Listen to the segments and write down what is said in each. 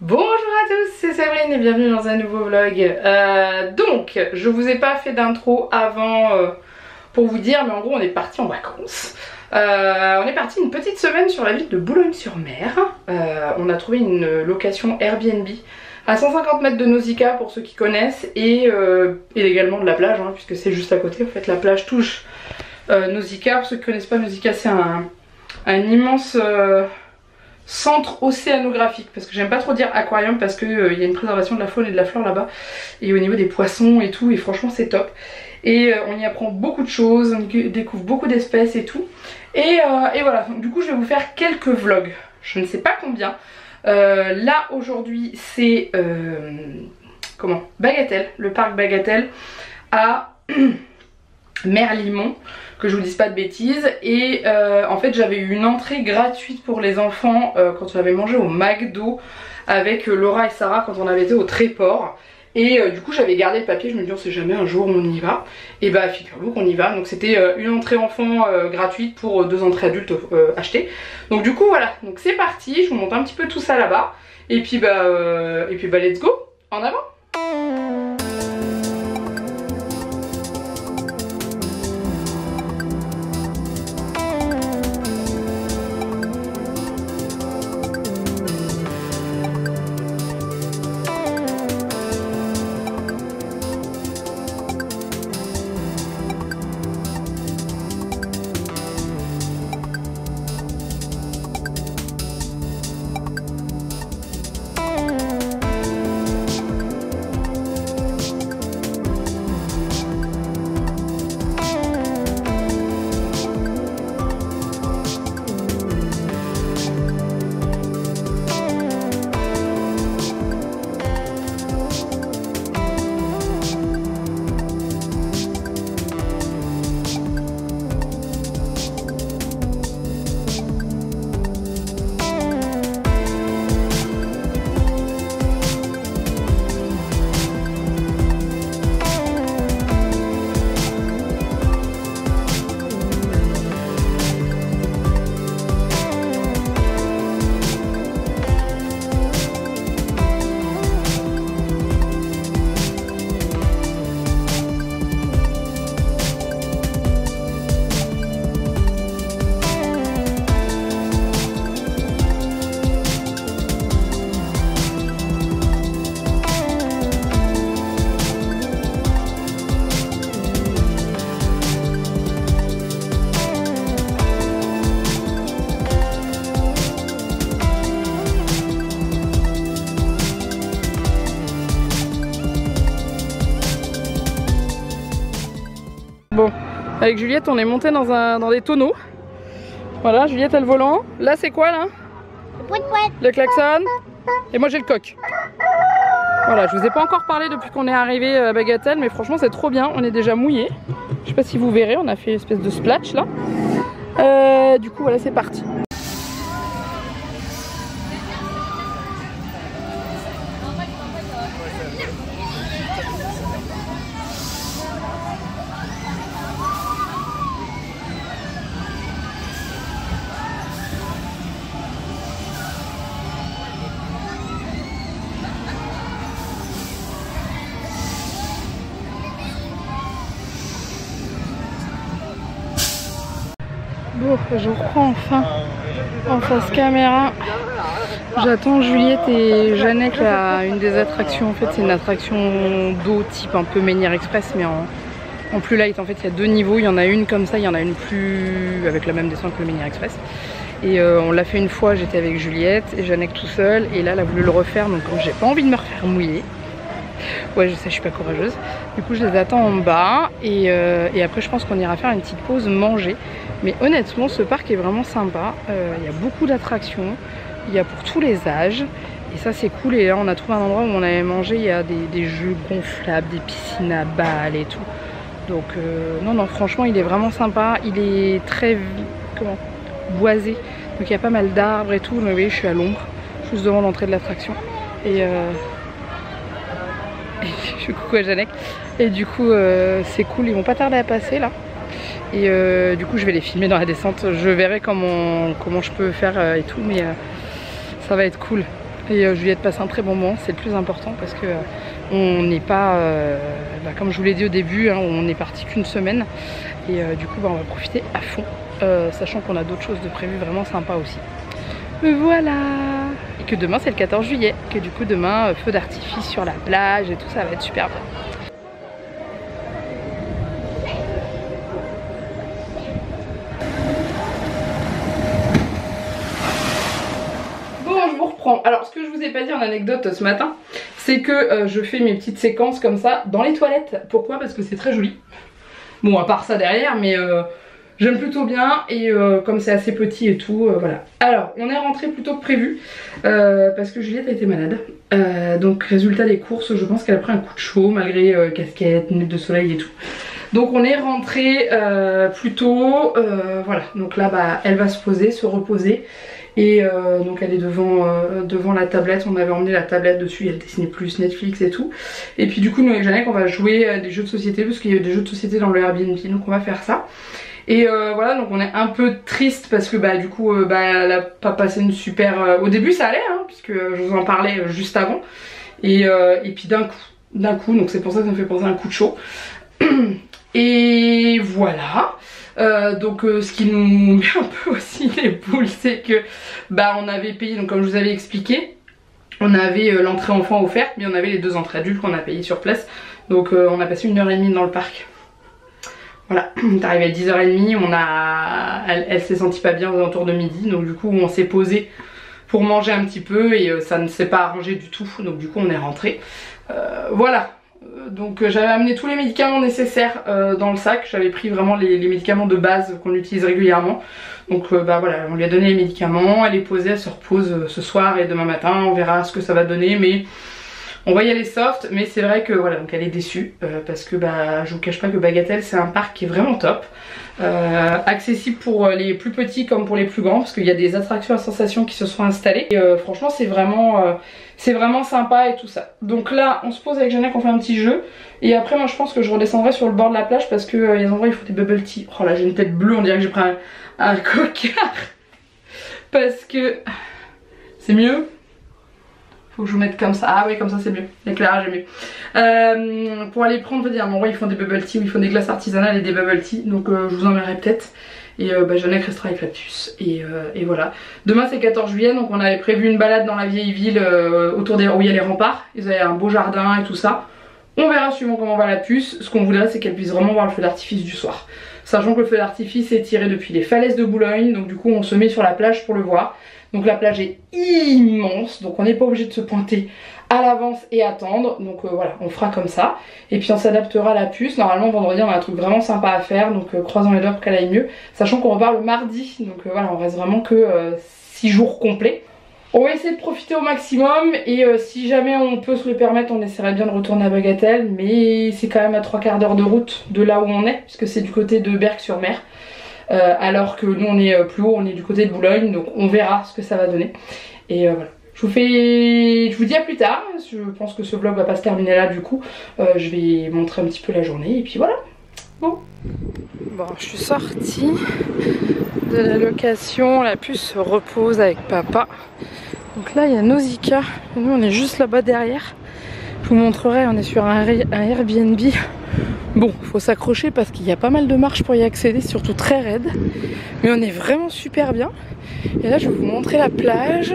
Bonjour à tous, c'est Sabrine et bienvenue dans un nouveau vlog. Donc, je vous ai pas fait d'intro avant pour vous dire, mais en gros on est parti en vacances. On est parti une petite semaine sur la ville de Boulogne-sur-Mer. On a trouvé une location Airbnb à 150 mètres de Nausicaa pour ceux qui connaissent et également de la plage, hein, puisque c'est juste à côté. En fait la plage touche Nausicaa. Pour ceux qui connaissent pas Nausicaa, c'est un immense... centre océanographique, parce que j'aime pas trop dire aquarium parce que y a une préservation de la faune et de la flore là-bas et au niveau des poissons et tout, et franchement c'est top. Et on y apprend beaucoup de choses, on y découvre beaucoup d'espèces et tout. Et voilà, donc, du coup je vais vous faire quelques vlogs, je ne sais pas combien. Là aujourd'hui c'est Bagatelle, le parc Bagatelle à Merlimont, que je vous dise pas de bêtises. Et en fait j'avais eu une entrée gratuite pour les enfants quand on avait mangé au McDo avec Laura et Sarah quand on avait été au Tréport. Et du coup j'avais gardé le papier, je me dis on sait jamais, un jour on y va. Et bah figure-vous qu'on y va. Donc c'était une entrée enfant gratuite pour 2 entrées adultes achetées. Donc du coup voilà, donc c'est parti, je vous montre un petit peu tout ça là-bas. Et puis bah let's go, en avant. Bon, avec Juliette on est monté dans des tonneaux. Voilà, Juliette a le volant. Là c'est quoi là? Le klaxon. Et moi j'ai le coq. Voilà, je vous ai pas encore parlé depuis qu'on est arrivé à Bagatelle, mais franchement c'est trop bien, on est déjà mouillé. Je sais pas si vous verrez, on a fait une espèce de splash là. Du coup voilà, c'est parti. Bon, je reprends enfin en face caméra. J'attends Juliette et Jeannette à une des attractions. En fait c'est une attraction d'eau type un peu Menhir Express, mais en plus light. En fait il y a 2 niveaux, il y en a une comme ça, il y en a une plus avec la même descente que le Menhir Express. Et on l'a fait une fois, j'étais avec Juliette et Jeannette tout seul, et là elle a voulu le refaire, donc comme j'ai pas envie de me refaire mouiller. Ouais, je sais, je suis pas courageuse. Du coup je les attends en bas et après je pense qu'on ira faire une petite pause manger. Mais honnêtement ce parc est vraiment sympa, il y a beaucoup d'attractions, il y a pour tous les âges et ça c'est cool. Et là on a trouvé un endroit où on avait mangé, il y a des jeux gonflables, des piscines à balles et tout. Donc non franchement il est vraiment sympa, il est très boisé, donc il y a pas mal d'arbres et tout. Mais oui, je suis à l'ombre, juste devant l'entrée de l'attraction et je suis coucou à Jeannette. Et du coup c'est cool, ils vont pas tarder à passer là. Et du coup je vais les filmer dans la descente. Je verrai comment je peux faire et tout, mais ça va être cool. Et Juliette passe un très bon moment, c'est le plus important parce que on n'est pas, comme je vous l'ai dit au début, hein, on est parti qu'une semaine. Et du coup on va profiter à fond, sachant qu'on a d'autres choses de prévues vraiment sympas aussi. Voilà. Et que demain c'est le 14 juillet, que du coup demain feu d'artifice sur la plage et tout, ça va être super bien. Alors, ce que je vous ai pas dit en anecdote ce matin, c'est que je fais mes petites séquences comme ça dans les toilettes. Pourquoi? Parce que c'est très joli. Bon, à part ça derrière, mais j'aime plutôt bien. Et comme c'est assez petit et tout, voilà. Alors, on est rentré plus tôt que prévu parce que Juliette a été malade. Donc, résultat des courses, je pense qu'elle a pris un coup de chaud malgré casquette, lunettes de soleil et tout. Donc on est rentré plus tôt, voilà. Donc là, elle va se poser, se reposer. Et donc elle est devant la tablette, on avait emmené la tablette dessus, il y a le Disney+, Netflix et tout. Et puis du coup nous avec Janek on va jouer à des jeux de société parce qu'il y a des jeux de société dans le Airbnb, donc on va faire ça. Et voilà, donc on est un peu triste parce que du coup elle a pas passé une super... Au début ça allait hein, puisque je vous en parlais juste avant. Et puis d'un coup, donc c'est pour ça que ça me fait penser à un coup de chaud. Et voilà. Donc ce qui nous met un peu aussi les boules, c'est que on avait payé, donc comme je vous avais expliqué, on avait l'entrée enfant offerte, mais on avait les 2 entrées adultes qu'on a payé sur place. Donc on a passé 1h30 dans le parc. Voilà, on est arrivé à 10h30, elle s'est sentie pas bien aux alentours de midi, donc du coup on s'est posé pour manger un petit peu et ça ne s'est pas arrangé du tout, donc du coup on est rentré. Voilà. Donc j'avais amené tous les médicaments nécessaires dans le sac, j'avais pris vraiment les médicaments de base qu'on utilise régulièrement. Donc voilà, on lui a donné les médicaments, elle est posée, elle se repose ce soir et demain matin, on verra ce que ça va donner, mais on va y aller soft. Mais c'est vrai que voilà, donc elle est déçue parce que je vous cache pas que Bagatelle c'est un parc qui est vraiment top, accessible pour les plus petits comme pour les plus grands parce qu'il y a des attractions à sensations qui se sont installées et franchement c'est vraiment sympa et tout ça. Donc là on se pose avec Janek, on fait un petit jeu et après moi je pense que je redescendrai sur le bord de la plage parce que y a des endroits où il faut des bubble tea. Oh là j'ai une tête bleue, on dirait que j'ai pris un cocard parce que c'est mieux. Faut que je vous mette comme ça. Ah oui, comme ça c'est mieux. L'éclairage est mieux. Pour aller prendre, il y a un endroit où ils font des bubble tea, où ils font des glaces artisanales et des bubble tea. Donc je vous enverrai peut-être. Et Janek restera avec la puce. Et voilà. Demain c'est 14 juillet, donc on avait prévu une balade dans la vieille ville autour où il y a les remparts. Ils avaient un beau jardin et tout ça. On verra suivant comment va la puce. Ce qu'on voudrait c'est qu'elle puisse vraiment voir le feu d'artifice du soir. Sachant que le feu d'artifice est tiré depuis les falaises de Boulogne. Donc du coup on se met sur la plage pour le voir. Donc la plage est immense, donc on n'est pas obligé de se pointer à l'avance et attendre. Donc voilà, on fera comme ça. Et puis on s'adaptera à la puce. Normalement vendredi on a un truc vraiment sympa à faire, donc croisons les doigts pour qu'elle aille mieux. Sachant qu'on repart le mardi, donc voilà, on reste vraiment que 6 jours complets. On va essayer de profiter au maximum et si jamais on peut se le permettre, on essaierait bien de retourner à Bagatelle. Mais c'est quand même à 3/4 d'heure de route de là où on est, puisque c'est du côté de Berck-sur-Mer. Alors que nous on est plus haut, on est du côté de Boulogne, donc on verra ce que ça va donner. Et voilà. Je vous dis à plus tard. Je pense que ce vlog va pas se terminer là du coup. Je vais montrer un petit peu la journée et puis voilà. Bon, je suis sortie de la location, la puce se repose avec papa. Donc là il y a Nausicaa, nous on est juste là-bas derrière. Je vous montrerai, on est sur un Airbnb. Bon, faut s'accrocher parce qu'il y a pas mal de marches pour y accéder, surtout très raide. Mais on est vraiment super bien. Et là je vais vous montrer la plage.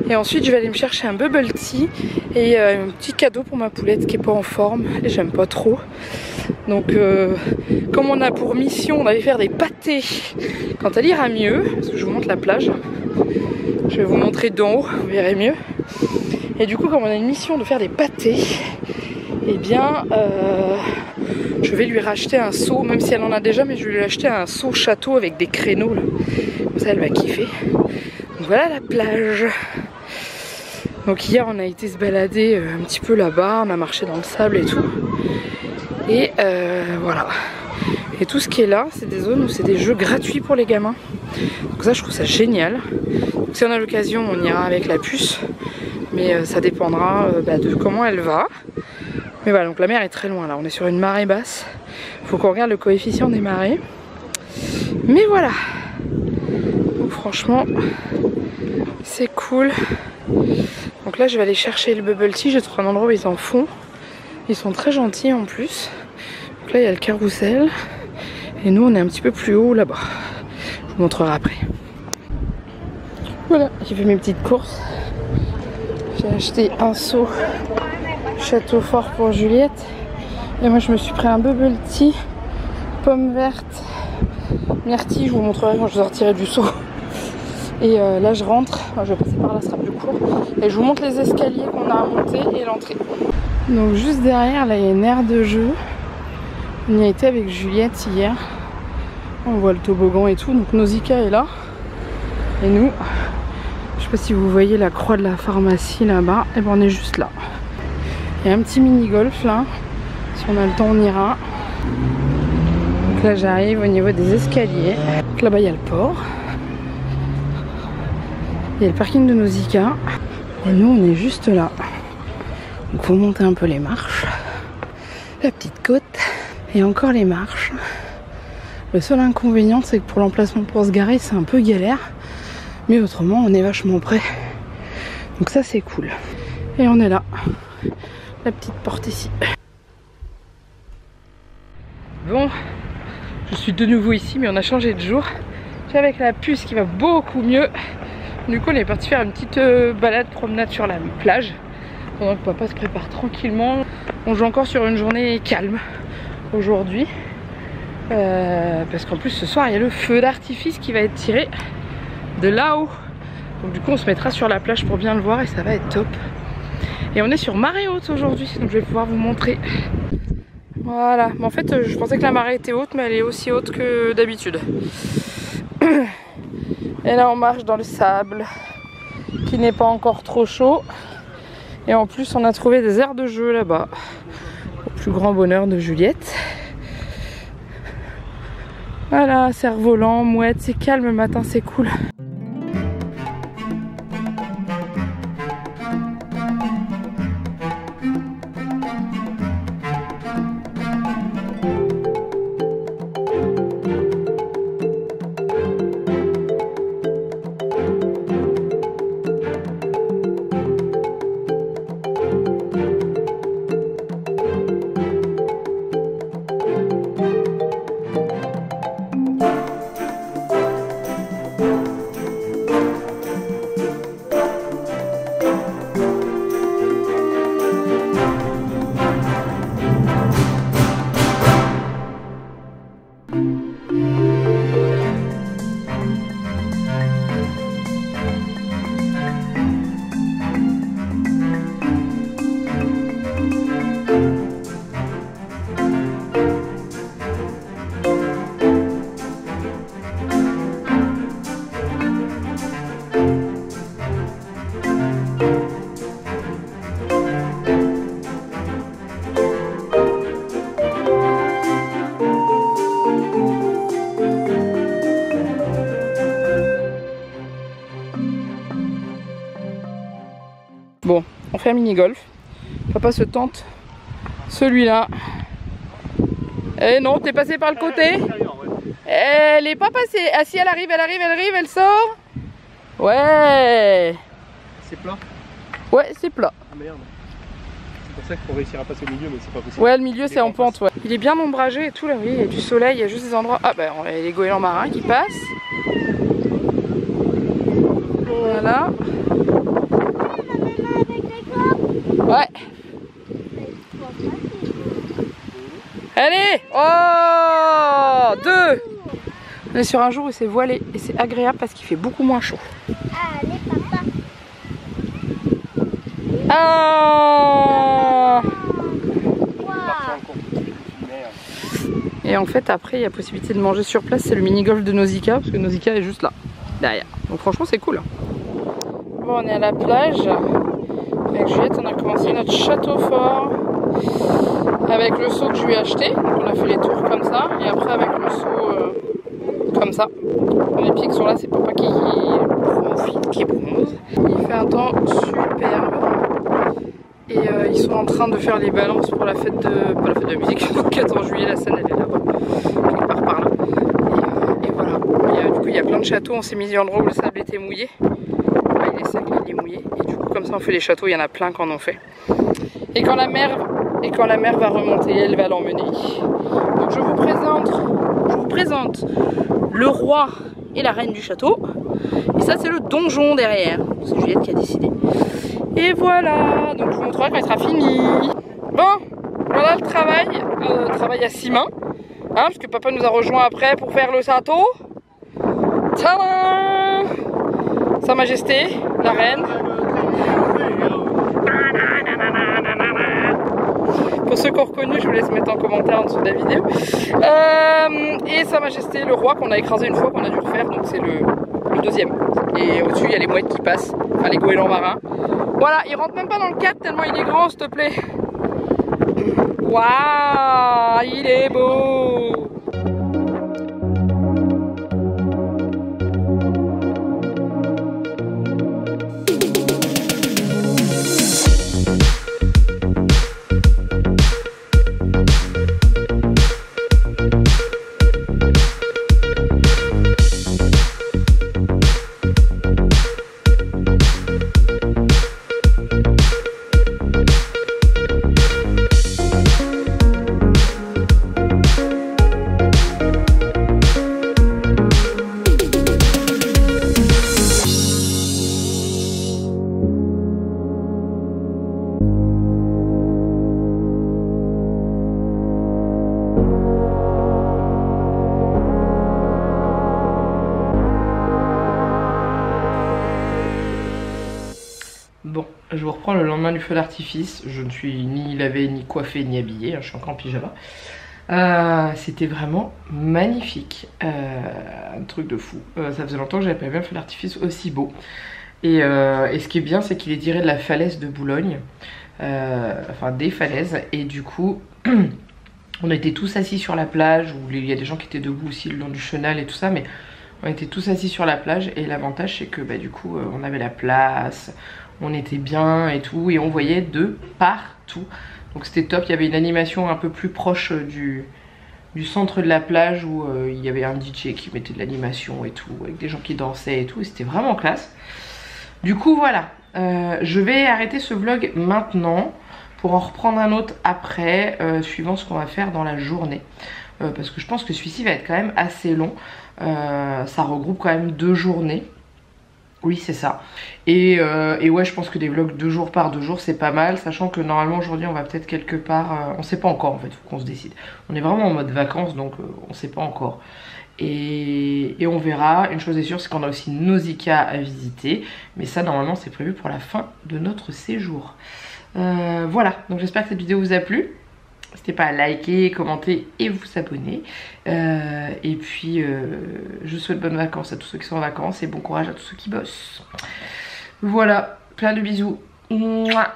Et ensuite je vais aller me chercher un bubble tea et un petit cadeau pour ma poulette qui est pas en forme. Et j'aime pas trop. Donc comme on a pour mission d'aller faire des pâtés quand elle ira mieux, parce que je vous montre la plage. Je vais vous montrer d'en haut, vous verrez mieux. Et du coup comme on a une mission de faire des pâtés, eh bien je vais lui racheter un seau, même si elle en a déjà, mais je vais lui acheter un seau château avec des créneaux là. Comme ça elle va kiffer. Donc voilà la plage. Donc hier on a été se balader un petit peu là-bas, on a marché dans le sable et tout. Et voilà. Et tout ce qui est là, c'est des zones où c'est des jeux gratuits pour les gamins. Donc ça je trouve ça génial. Donc si on a l'occasion on ira avec la puce. Mais ça dépendra de comment elle va. Mais voilà, donc la mer est très loin là, on est sur une marée basse. Faut qu'on regarde le coefficient des marées. Mais voilà. Donc franchement, C'est cool. Donc là je vais aller chercher le bubble tea. J'ai trouvé un endroit où ils en font. Ils sont très gentils en plus. Donc là il y a le carrousel. Et nous on est un petit peu plus haut là-bas. Je vous montrerai après. Voilà, j'ai fait mes petites courses. J'ai acheté un seau Château Fort pour Juliette. Et moi je me suis pris un bubble tea, pomme verte, myrtille, je vous montrerai quand je sortirai du seau. Et là je rentre, enfin, je vais passer par là, ce sera plus court. Et je vous montre les escaliers qu'on a à monter et l'entrée. Donc juste derrière, là il y a une aire de jeu. On y a été avec Juliette hier. On voit le toboggan et tout, donc Nausicaa est là. Et nous, je sais pas si vous voyez la croix de la pharmacie là-bas, et ben on est juste là. Il y a un petit mini-golf là. Si on a le temps, on ira. Donc là, j'arrive au niveau des escaliers. Là-bas, il y a le port. Il y a le parking de Nausicaa. Et nous, on est juste là. Donc, faut monter un peu les marches. La petite côte. Et encore les marches. Le seul inconvénient, c'est que pour l'emplacement pour se garer, c'est un peu galère. Mais autrement, on est vachement près. Donc ça, c'est cool. Et on est là. La petite porte ici. Bon, je suis de nouveau ici, mais on a changé de jour. J'ai avec la puce qui va beaucoup mieux. Du coup, on est parti faire une petite balade, promenade sur la plage. Pendant que papa se prépare tranquillement. On joue encore sur une journée calme aujourd'hui. Parce qu'en plus, ce soir, il y a le feu d'artifice qui va être tiré de là-haut. Donc du coup, on se mettra sur la plage pour bien le voir et ça va être top. Et on est sur marée haute aujourd'hui, donc je vais pouvoir vous montrer. Voilà, mais en fait je pensais que la marée était haute, mais elle est aussi haute que d'habitude. Et là on marche dans le sable, qui n'est pas encore trop chaud. Et en plus on a trouvé des aires de jeu là-bas, au plus grand bonheur de Juliette. Voilà, cerf-volant, mouette, c'est calme le matin, c'est cool. Bon, on fait un mini-golf. Papa se tente celui-là. Eh non, t'es passé par le côté. Elle est pas passée. Ah si, elle arrive, elle sort. Ouais. C'est plat? Ouais, c'est plat. Ah merde. C'est pour ça qu'il faut réussir à passer au milieu, mais c'est pas possible. Ouais, le milieu c'est en pente, ouais. Il est bien ombragé et tout là, oui, il y a du soleil, il y a juste des endroits. Ah bah, on a les goélands marins qui passent. Voilà. Ouais. Allez. Oh, 2. On est sur un jour où c'est voilé et c'est agréable parce qu'il fait beaucoup moins chaud. Allez, papa. Ah. Wow. Et en fait après il y a possibilité de manger sur place, c'est le mini-golf de Nausicaa parce que Nausicaa est juste là, derrière. Donc franchement c'est cool. Bon, on est à la plage. Avec Juliette on a commencé notre château fort avec le seau que je lui ai acheté. Donc on a fait les tours comme ça et après avec le seau comme ça. Les pieds qui sont là c'est papa qui bronze. Il fait un temps superbe. Et ils sont en train de faire les balances pour la fête de... pas la fête de la musique, le 14 juillet, la scène elle est là-bas, quelque part par là. Et voilà, et, du coup il y a plein de châteaux, on s'est mis à un endroit où le sable était mouillé. Il verrouillé. Et du coup, comme ça, on fait les châteaux. Il y en a plein qui en ont fait. Et quand la mer va remonter, elle va l'emmener. Donc je vous présente le roi et la reine du château. Et ça, c'est le donjon derrière. C'est Juliette qui a décidé. Et voilà. Donc je vous montrerai quand il sera fini. Bon, voilà le travail à 6 mains. Hein, parce que papa nous a rejoint après pour faire le château. Tadam! Sa Majesté, la reine. Pour ceux qui ont reconnu, je vous laisse mettre en commentaire en dessous de la vidéo. Et Sa Majesté, le roi qu'on a écrasé une fois, qu'on a dû refaire, donc c'est le deuxième. Et au-dessus, il y a les mouettes qui passent, enfin les goélands marins. Voilà, il rentre même pas dans le cadre tellement il est grand, s'il te plaît. Waouh, il est beau! Bon, je vous reprends le lendemain du feu d'artifice. Je ne suis ni lavée, ni coiffée, ni habillée. Je suis encore en pyjama. C'était vraiment magnifique. Un truc de fou. Ça faisait longtemps que j'avais pas vu un feu d'artifice aussi beau. Et ce qui est bien, c'est qu'il est tiré de la falaise de Boulogne. Enfin, des falaises. Et du coup, on était tous assis sur la plage. Où il y a des gens qui étaient debout aussi le long du chenal et tout ça. Mais on était tous assis sur la plage. Et l'avantage, c'est que du coup, on avait la place. On était bien et tout, et on voyait de partout. Donc c'était top, il y avait une animation un peu plus proche du centre de la plage où il y avait un DJ qui mettait de l'animation et tout, avec des gens qui dansaient et tout, et c'était vraiment classe. Du coup voilà, je vais arrêter ce vlog maintenant pour en reprendre un autre après, suivant ce qu'on va faire dans la journée. Parce que je pense que celui-ci va être quand même assez long. Ça regroupe quand même 2 journées. Oui, c'est ça. Et ouais, je pense que des vlogs 2 jours par 2 jours, c'est pas mal. Sachant que normalement aujourd'hui on va peut-être quelque part, on sait pas encore en fait, faut qu'on se décide. On est vraiment en mode vacances, donc on sait pas encore. Et on verra. Une chose est sûre, c'est qu'on a aussi Nausicaa à visiter. Mais ça normalement c'est prévu pour la fin de notre séjour. Voilà, donc j'espère que cette vidéo vous a plu. N'hésitez pas à liker, commenter et vous abonner. Et puis, je souhaite bonnes vacances à tous ceux qui sont en vacances et bon courage à tous ceux qui bossent. Voilà, plein de bisous. Mouah.